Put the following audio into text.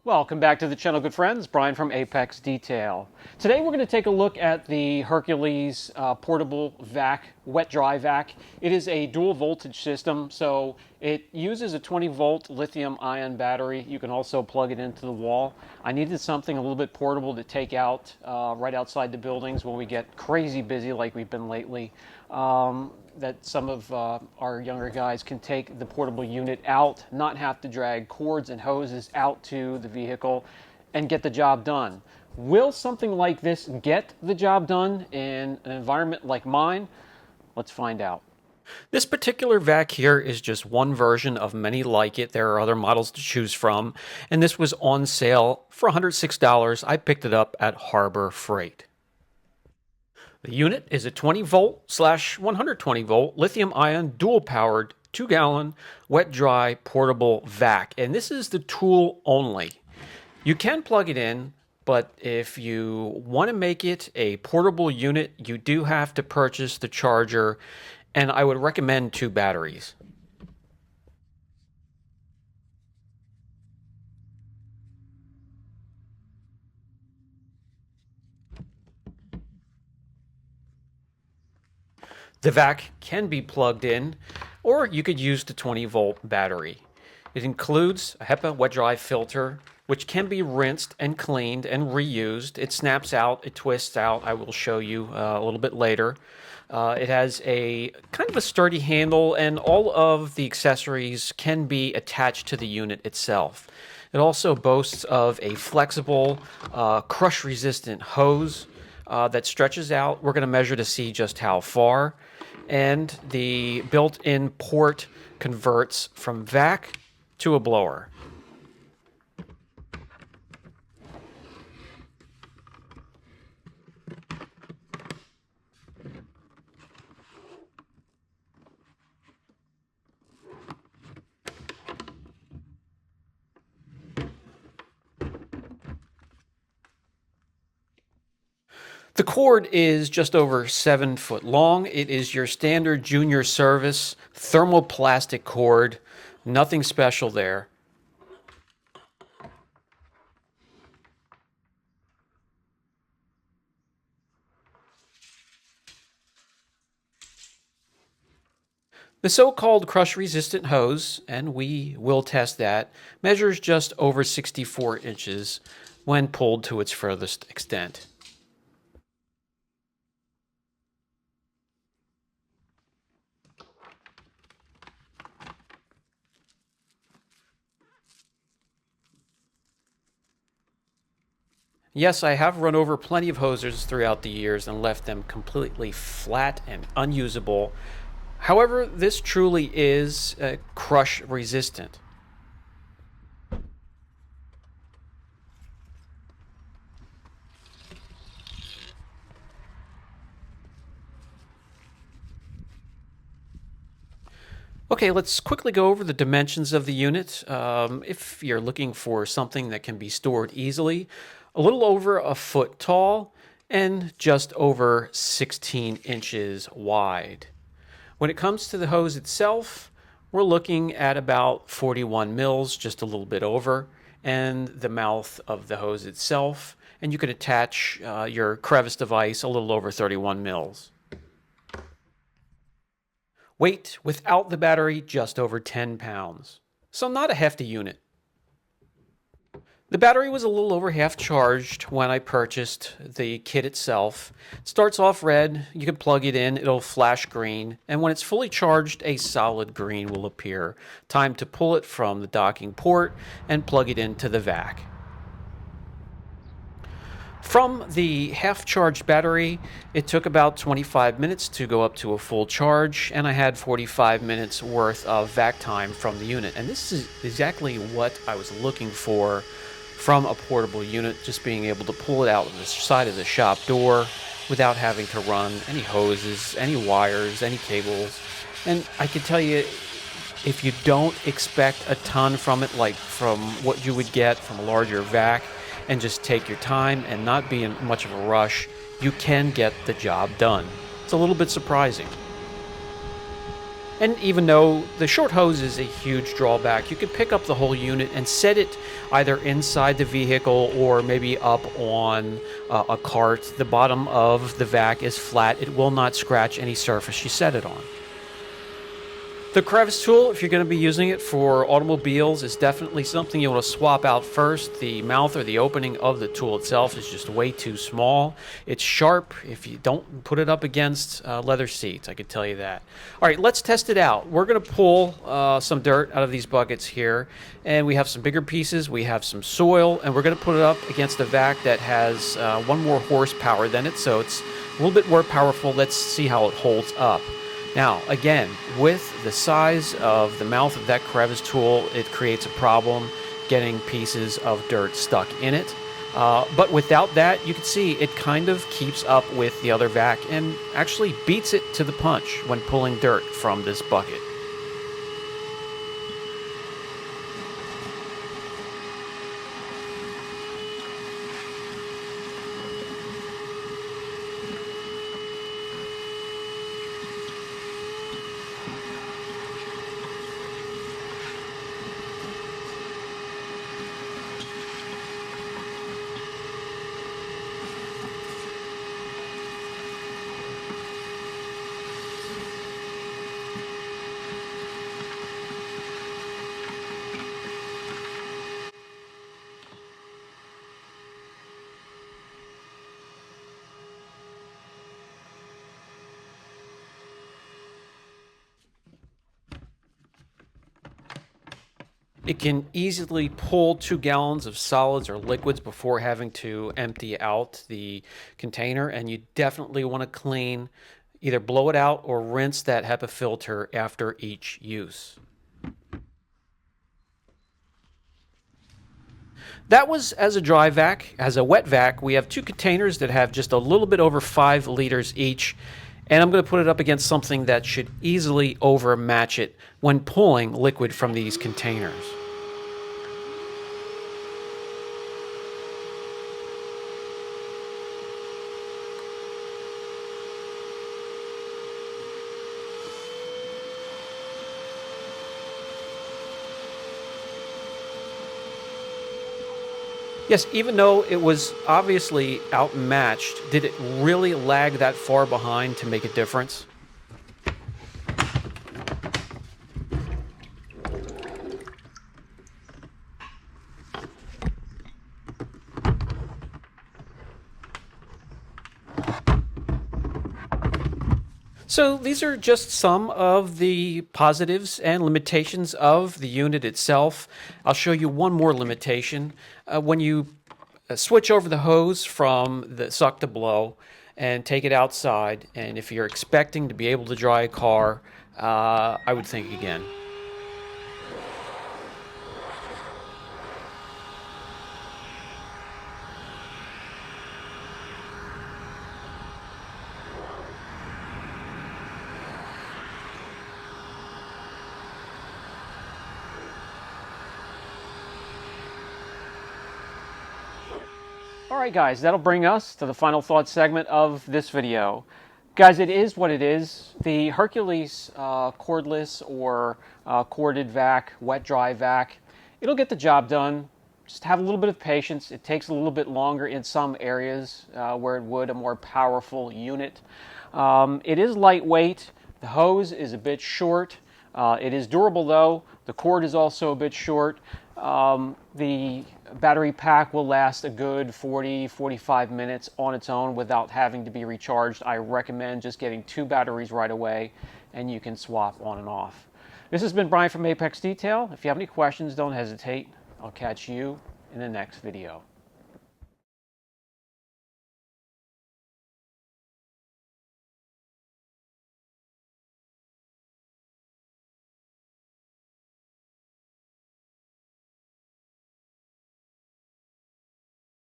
Welcome back to the channel, good friends. Brian from Apex Detail. Today we're going to take a look at the Hercules portable vac, wet-dry vac. It is a dual voltage system, so it uses a 20-volt lithium-ion battery. You can also plug it into the wall. I needed something a little bit portable to take out right outside the buildings when we get crazy busy like we've been lately. That some of our younger guys can take the portable unit out, not have to drag cords and hoses out to the vehicle, and get the job done. Will something like this get the job done in an environment like mine? Let's find out. This particular vac here is just one version of many like it. There are other models to choose from, and this was on sale for $106. I picked it up at Harbor Freight. The unit is a 20-volt/120 volt lithium-ion dual powered 2-gallon wet-dry portable vac, and this is the tool only. You can plug it in, but if you want to make it a portable unit, you do have to purchase the charger, and I would recommend 2 batteries. The vac can be plugged in, or you could use the 20-volt battery. It includes a HEPA wet-dry filter, which can be rinsed and cleaned and reused. It snaps out, it twists out. I will show you a little bit later. It has a kind of a sturdy handle, and all of the accessories can be attached to the unit itself. It also boasts of a flexible, crush-resistant hose that stretches out. We're going to measure to see just how far. And the built-in port converts from vac to a blower. The cord is just over 7 foot long. It is your standard junior service thermoplastic cord. Nothing special there. The so-called crush-resistant hose, and we will test that, measures just over 64 inches when pulled to its furthest extent. Yes, I have run over plenty of hoses throughout the years and left them completely flat and unusable. However, this truly is crush resistant. Okay, let's quickly go over the dimensions of the unit. If you're looking for something that can be stored easily, a little over a foot tall and just over 16 inches wide. When it comes to the hose itself, we're looking at about 41 mils, just a little bit over, and the mouth of the hose itself, and you can attach your crevice device a little over 31 mils. Weight without the battery, just over 10 pounds. So not a hefty unit. The battery was a little over half charged when I purchased the kit itself. It starts off red, you can plug it in, it'll flash green, and when it's fully charged, a solid green will appear. Time to pull it from the docking port and plug it into the vac. From the half-charged battery, it took about 25 minutes to go up to a full charge, and I had 45 minutes worth of vac time from the unit. And this is exactly what I was looking for from a portable unit, just being able to pull it out of the side of the shop door without having to run any hoses, any wires, any cables. And I can tell you, if you don't expect a ton from it, like from what you would get from a larger vac, and just take your time and not be in much of a rush, you can get the job done. It's a little bit surprising. And even though the short hose is a huge drawback, you can pick up the whole unit and set it either inside the vehicle or maybe up on a cart. The bottom of the vac is flat. It will not scratch any surface you set it on. The crevice tool, if you're going to be using it for automobiles, is definitely something you want to swap out first. The mouth or the opening of the tool itself is just way too small. It's sharp if you don't put it up against leather seats, I can tell you that. All right, let's test it out. We're going to pull some dirt out of these buckets here, and we have some bigger pieces, we have some soil, and we're going to put it up against a vac that has 1 more horsepower than it, so it's a little bit more powerful. Let's see how it holds up. Now, again, with the size of the mouth of that crevice tool, it creates a problem getting pieces of dirt stuck in it. But without that, you can see it kind of keeps up with the other vac and actually beats it to the punch when pulling dirt from this bucket. It can easily pull 2 gallons of solids or liquids before having to empty out the container, and you definitely want to clean, either blow it out or rinse that HEPA filter after each use. That was as a dry vac. As a wet vac, we have 2 containers that have just a little bit over 5 liters each, and I'm going to put it up against something that should easily overmatch it when pulling liquid from these containers. Yes, even though it was obviously outmatched, did it really lag that far behind to make a difference? So these are just some of the positives and limitations of the unit itself. I'll show you one more limitation. When you switch over the hose from the suck to blow and take it outside, and if you're expecting to be able to dry a car, I would think again. All right, guys, that'll bring us to the final thought segment of this video. Guys, it is what it is. The Hercules cordless or corded vac, wet-dry vac, it'll get the job done. Just have a little bit of patience. It takes a little bit longer in some areas where it would a more powerful unit. It is lightweight. The hose is a bit short. It is durable, though. The cord is also a bit short. The battery pack will last a good 40-45 minutes on its own without having to be recharged. I recommend just getting 2 batteries right away, and you can swap on and off. This has been Brian from Apex Detail. If you have any questions, don't hesitate. I'll catch you in the next video.